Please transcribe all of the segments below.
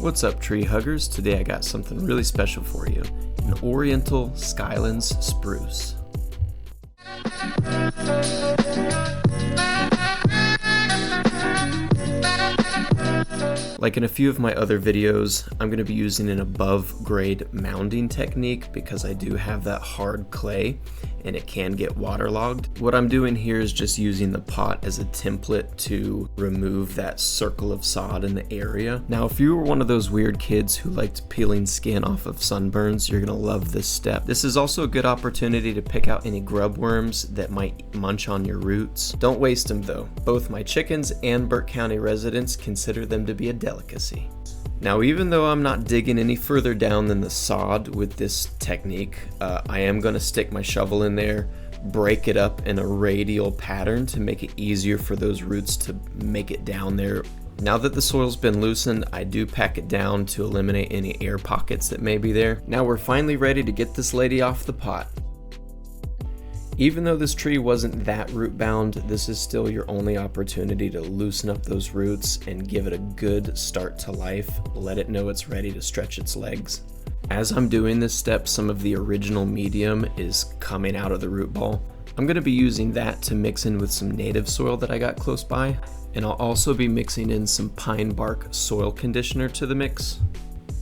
What's up, tree huggers? Today I got something really special for you, an Oriental Skylands spruce. Like in a few of my other videos, I'm going to be using an above grade mounding technique because I do have that hard clay and it can get waterlogged. What I'm doing here is just using the pot as a template to remove that circle of sod in the area. Now, if you were one of those weird kids who liked peeling skin off of sunburns, you're going to love this step. This is also a good opportunity to pick out any grub worms that might munch on your roots. Don't waste them though. Both my chickens and Burke County residents consider them to be a delicacy. Now, even though I'm not digging any further down than the sod with this technique, I am going to stick my shovel in there, break it up in a radial pattern to make it easier for those roots to make it down there. Now that the soil's been loosened, I do pack it down to eliminate any air pockets that may be there. Now we're finally ready to get this lady off the pot. Even though this tree wasn't that root bound, this is still your only opportunity to loosen up those roots and give it a good start to life. Let it know it's ready to stretch its legs. As I'm doing this step, some of the original medium is coming out of the root ball. I'm going to be using that to mix in with some native soil that I got close by, and I'll also be mixing in some pine bark soil conditioner to the mix.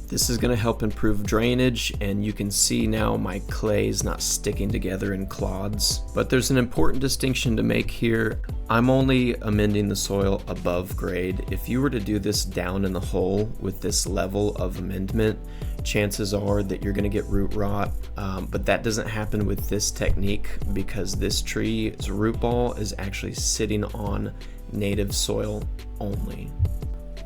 This is going to help improve drainage, and you can see now my clay is not sticking together in clods. But there's an important distinction to make here. I'm only amending the soil above grade. If you were to do this down in the hole with this level of amendment, chances are that you're going to get root rot, but that doesn't happen with this technique because this tree's root ball is actually sitting on native soil only.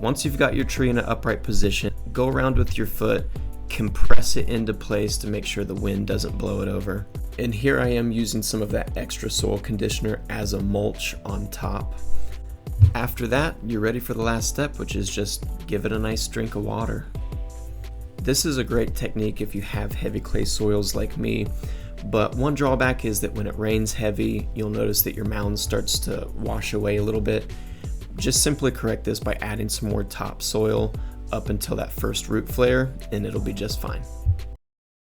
Once you've got your tree in an upright position, go around with your foot, compress it into place to make sure the wind doesn't blow it over. And here I am using some of that extra soil conditioner as a mulch on top. After that, you're ready for the last step, which is just give it a nice drink of water. This is a great technique if you have heavy clay soils like me, but one drawback is that when it rains heavy, you'll notice that your mound starts to wash away a little bit. Just simply correct this by adding some more topsoil up until that first root flare, and it'll be just fine.